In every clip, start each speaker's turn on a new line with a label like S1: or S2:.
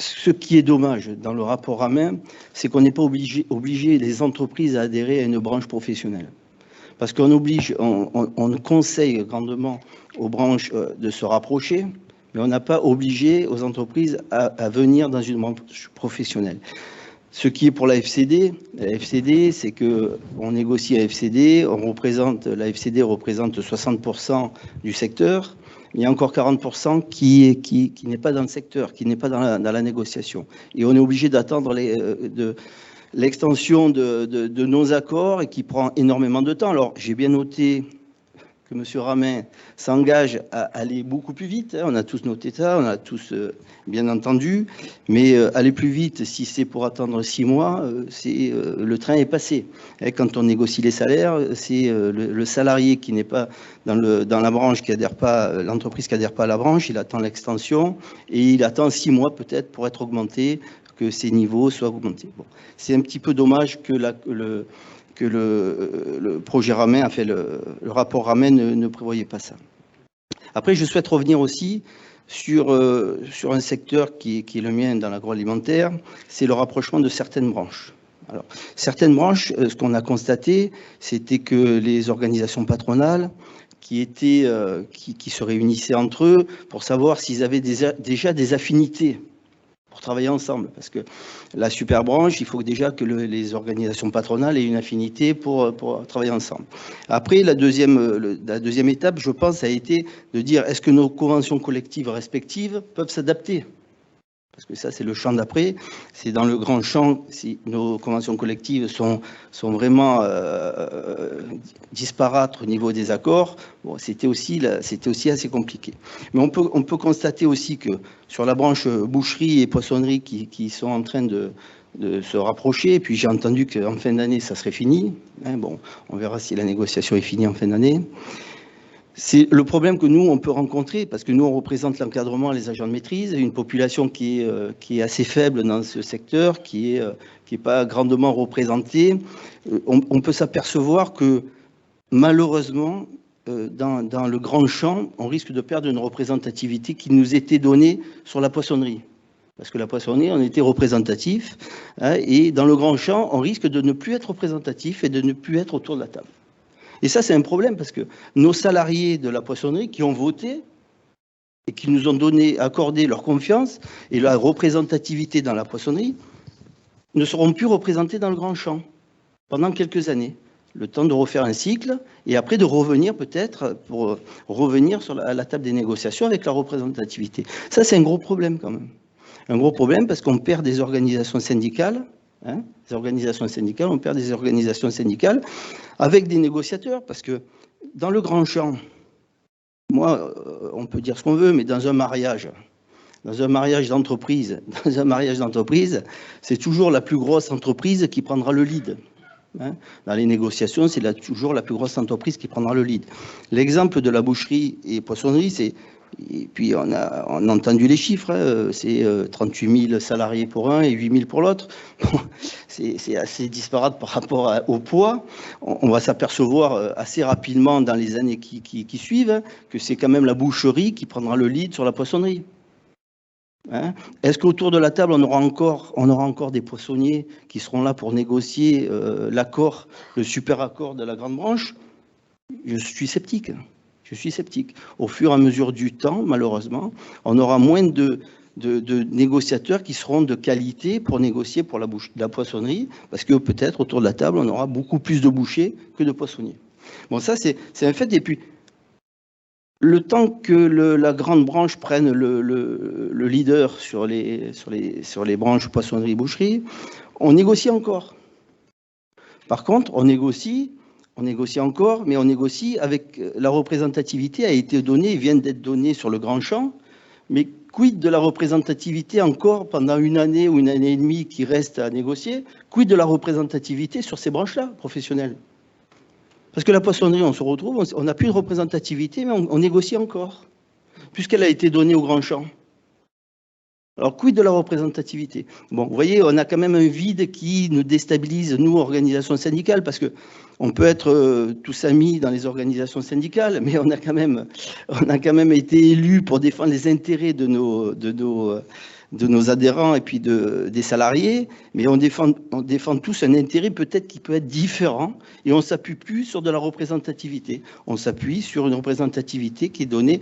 S1: ce qui est dommage dans le rapport Ramin, c'est qu'on n'est pas obligé les entreprises à adhérer à une branche professionnelle. Parce on conseille grandement aux branches de se rapprocher, mais on n'a pas obligé aux entreprises à venir dans une branche professionnelle. Ce qui est pour la FCD, c'est qu'on négocie à FCD, la FCD représente 60% du secteur, il y a encore 40% qui n'est pas dans le secteur, qui n'est pas dans la négociation. Et on est obligé d'attendre l'extension de nos accords et qui prend énormément de temps. Alors, j'ai bien noté que M. Ramin s'engage à aller beaucoup plus vite. On a tous noté ça, on a tous bien entendu. Mais aller plus vite, si c'est pour attendre 6 mois, le train est passé. Et quand on négocie les salaires, c'est le salarié qui n'est pas dans la branche, qui adhère pas, l'entreprise qui n'adhère pas à la branche, il attend l'extension et il attend 6 mois peut-être pour être augmenté, que ses niveaux soient augmentés. Bon. C'est un petit peu dommage que le projet Ramin, le rapport Ramin ne prévoyait pas ça. Après, je souhaite revenir aussi sur un secteur qui est le mien dans l'agroalimentaire, c'est le rapprochement de certaines branches. Alors, certaines branches, ce qu'on a constaté, c'était que les organisations patronales qui se réunissaient entre eux pour savoir s'ils avaient déjà des affinités pour travailler ensemble, parce que la super branche, il faut déjà que les organisations patronales aient une affinité pour travailler ensemble. Après, la deuxième étape, je pense, a été de dire est-ce que nos conventions collectives respectives peuvent s'adapter ? Parce que ça, c'est le champ d'après. C'est dans le grand champ, si nos conventions collectives sont vraiment disparates au niveau des accords, bon, c'était aussi assez compliqué. Mais on peut constater aussi que sur la branche boucherie et poissonnerie qui sont en train de se rapprocher, et puis j'ai entendu qu'en fin d'année, ça serait fini. Hein, bon, on verra si la négociation est finie en fin d'année. C'est le problème que nous, on peut rencontrer, parce que nous, on représente l'encadrement, les agents de maîtrise, une population qui est assez faible dans ce secteur, qui est pas grandement représentée. On peut s'apercevoir que, malheureusement, dans le grand champ, on risque de perdre une représentativité qui nous était donnée sur la poissonnerie. Parce que la poissonnerie, on était représentatif, hein, et dans le grand champ, on risque de ne plus être représentatif et de ne plus être autour de la table. Et ça, c'est un problème parce que nos salariés de la poissonnerie qui ont voté et qui nous ont accordé leur confiance et la représentativité dans la poissonnerie ne seront plus représentés dans le grand champ pendant quelques années. Le temps de refaire un cycle et après de revenir peut-être pour revenir à la table des négociations avec la représentativité. Ça, c'est un gros problème quand même. Un gros problème parce qu'on perd des organisations syndicales. Hein, on perd des organisations syndicales avec des négociateurs, parce que dans le grand champ, moi, on peut dire ce qu'on veut, mais dans un mariage d'entreprise, c'est toujours la plus grosse entreprise qui prendra le lead. Hein. Dans les négociations, c'est toujours la plus grosse entreprise qui prendra le lead. L'exemple de la boucherie et poissonnerie, c'est... Et puis, on a entendu les chiffres, hein, c'est 38 000 salariés pour un et 8 000 pour l'autre. Bon, c'est assez disparate par rapport au poids. On va s'apercevoir assez rapidement dans les années qui suivent que c'est quand même la boucherie qui prendra le lead sur la poissonnerie. Hein? Est-ce qu'autour de la table, on aura encore des poissonniers qui seront là pour négocier l'accord, le super accord de la grande branche? Je suis sceptique. Au fur et à mesure du temps, malheureusement, on aura moins de négociateurs qui seront de qualité pour négocier pour la poissonnerie, parce que peut-être autour de la table, on aura beaucoup plus de bouchers que de poissonniers. Bon, ça, c'est un fait. Et puis, le temps que la grande branche prenne le leader sur les branches poissonnerie-boucherie, on négocie encore. Par contre, on négocie encore, mais on négocie avec la représentativité a été donnée, vient d'être donnée sur le grand champ, mais quid de la représentativité encore pendant une année ou une année et demie qui reste à négocier, quid de la représentativité sur ces branches-là professionnelles? Parce que la poissonnerie, on se retrouve, on n'a plus de représentativité, mais on négocie encore, puisqu'elle a été donnée au grand champ. Alors, quid de la représentativité? Bon, vous voyez, on a quand même un vide qui nous déstabilise, nous, organisations syndicales, parce que on peut être tous amis dans les organisations syndicales, mais on a quand même été élus pour défendre les intérêts de nos adhérents et puis des salariés, mais on défend tous un intérêt peut-être qui peut être différent, et on ne s'appuie plus sur de la représentativité. On s'appuie sur une représentativité qui est donnée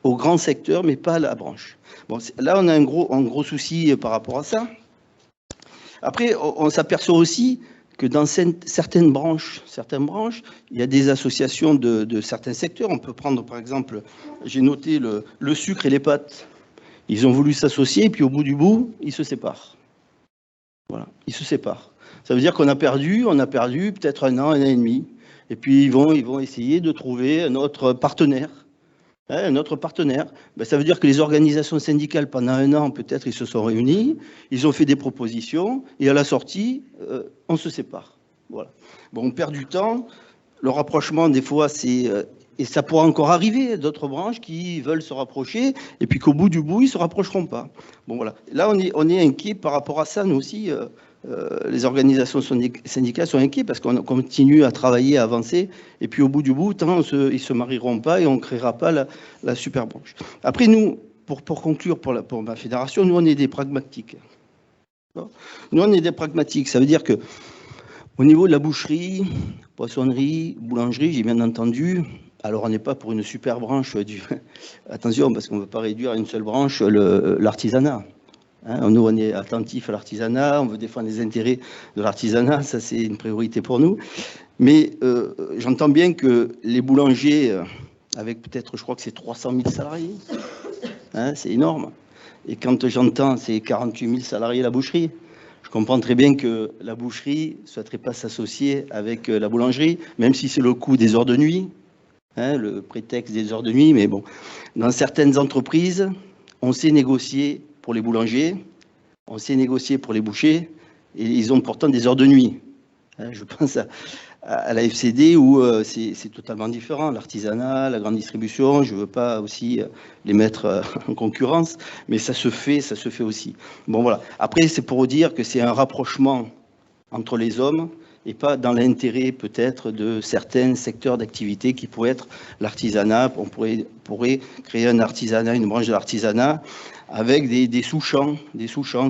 S1: au grand secteur, mais pas à la branche. Bon, là, on a un gros souci par rapport à ça. Après, on s'aperçoit aussi que dans certaines branches, il y a des associations de certains secteurs. On peut prendre, par exemple, j'ai noté le sucre et les pâtes. Ils ont voulu s'associer, et puis au bout du bout, ils se séparent. Voilà, ils se séparent. Ça veut dire qu'on a perdu peut-être un an et demi. Et puis, ils vont essayer de trouver un autre partenaire. Un autre partenaire. Ben, ça veut dire que les organisations syndicales, pendant un an, peut-être, ils se sont réunis, ils ont fait des propositions, et à la sortie, on se sépare. Voilà. Bon, on perd du temps. Le rapprochement, des fois, c'est... et ça pourra encore arriver, d'autres branches qui veulent se rapprocher, et puis qu'au bout du bout, ils ne se rapprocheront pas. Bon, voilà. Là, on est inquiet par rapport à ça, nous aussi. Les organisations syndicales sont inquiets parce qu'on continue à travailler, à avancer, et puis au bout du bout, tant ils ne se marieront pas et on ne créera pas la super branche. Après, nous, pour conclure pour ma fédération, nous, on est des pragmatiques. Nous, on est des pragmatiques. Ça veut dire que au niveau de la boucherie, poissonnerie, boulangerie, j'ai bien entendu, alors on n'est pas pour une super branche attention, parce qu'on ne veut pas réduire à une seule branche l'artisanat. Nous, on est attentifs à l'artisanat, on veut défendre les intérêts de l'artisanat, ça c'est une priorité pour nous. Mais j'entends bien que les boulangers, avec peut-être, je crois que c'est 300 000 salariés, c'est énorme. Et quand j'entends ces 48 000 salariés à la boucherie, je comprends très bien que la boucherie ne souhaiterait pas s'associer avec la boulangerie, même si c'est le coût des heures de nuit, le prétexte des heures de nuit. Mais bon, dans certaines entreprises, on sait négocier pour les boulangers, on sait négocier pour les bouchers, et ils ont pourtant des heures de nuit. Je pense à la FCD où c'est totalement différent. L'artisanat, la grande distribution, je ne veux pas aussi les mettre en concurrence, mais ça se fait aussi. Bon voilà. Après, c'est pour vous dire que c'est un rapprochement entre les hommes et pas dans l'intérêt peut-être de certains secteurs d'activité qui pourraient être l'artisanat. On pourrait créer un artisanat, une branche de l'artisanat avec des sous-champs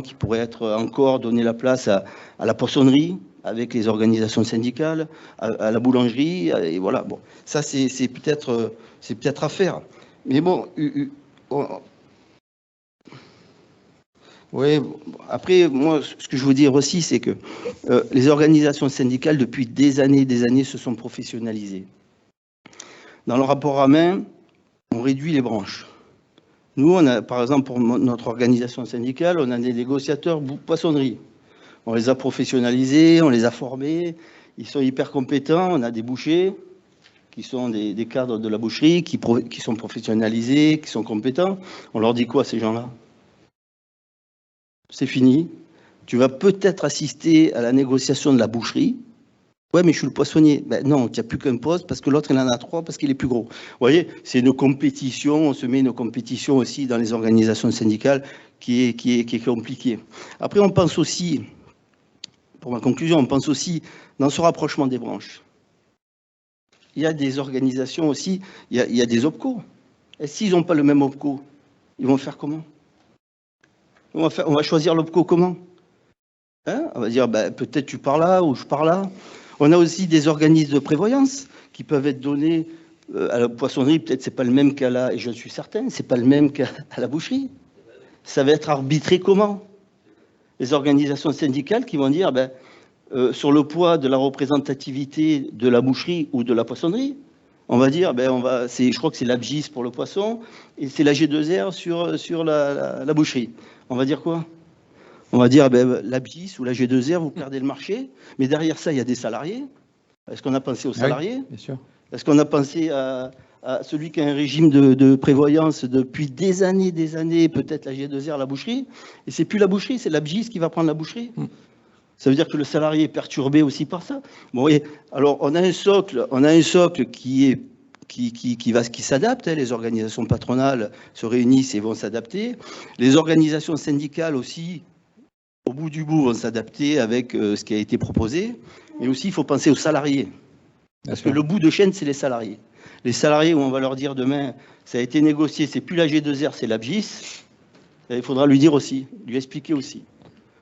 S1: qui pourraient être encore donner la place à la poissonnerie, avec les organisations syndicales, à la boulangerie, et voilà. Bon, ça c'est peut-être à faire. Mais bon, oui. Après, moi, ce que je veux dire aussi, c'est que les organisations syndicales, depuis des années, se sont professionnalisées. Dans le rapport à main, on réduit les branches. Nous, on a, par exemple, pour notre organisation syndicale, on a des négociateurs poissonnerie. On les a professionnalisés, on les a formés, ils sont hyper compétents. On a des bouchers qui sont des cadres de la boucherie, qui sont professionnalisés, qui sont compétents. On leur dit quoi, ces gens-là? C'est fini. Tu vas peut-être assister à la négociation de la boucherie. Ouais, mais je suis le poissonnier. Ben non, tu n'as plus qu'un poste parce que l'autre, il en a 3 parce qu'il est plus gros. Vous voyez, c'est une compétition. On se met une compétition aussi dans les organisations syndicales qui est compliquée. Après, on pense aussi, pour ma conclusion, on pense aussi dans ce rapprochement des branches. Il y a des organisations aussi, il y a des OPCO. Et s'ils n'ont pas le même OPCO, ils vont faire comment? On va choisir l'OPCO comment? On va dire, ben, peut-être tu pars là ou je pars là. On a aussi des organismes de prévoyance qui peuvent être donnés à la poissonnerie. Peut-être c'est pas le même qu'à la, et je suis certain, c'est pas le même qu'à la boucherie. Ça va être arbitré comment? Les organisations syndicales qui vont dire, ben, sur le poids de la représentativité de la boucherie ou de la poissonnerie, on va dire, ben, je crois que c'est l'ABGIS pour le poisson et c'est la G2R sur la boucherie. On va dire quoi? On va dire, ben, l'ABGIS ou la G2R, vous perdez le marché, mais derrière ça, il y a des salariés. Est-ce qu'on a pensé aux salariés? Oui, bien sûr. Est-ce qu'on a pensé à celui qui a un régime de prévoyance depuis des années, peut-être la G2R, la boucherie, et c'est plus la boucherie, c'est l'ABGIS qui va prendre la boucherie. Ça veut dire que le salarié est perturbé aussi par ça. Bon, et alors on a un socle qui est qui s'adapte. Les organisations patronales se réunissent et vont s'adapter. Les organisations syndicales aussi, au bout du bout, vont s'adapter avec ce qui a été proposé. Mais aussi, il faut penser aux salariés. Parce que le bout de chaîne, c'est les salariés. Les salariés, où on va leur dire demain, ça a été négocié, c'est plus la G2R, c'est l'ABGIS, il faudra lui dire aussi, lui expliquer aussi.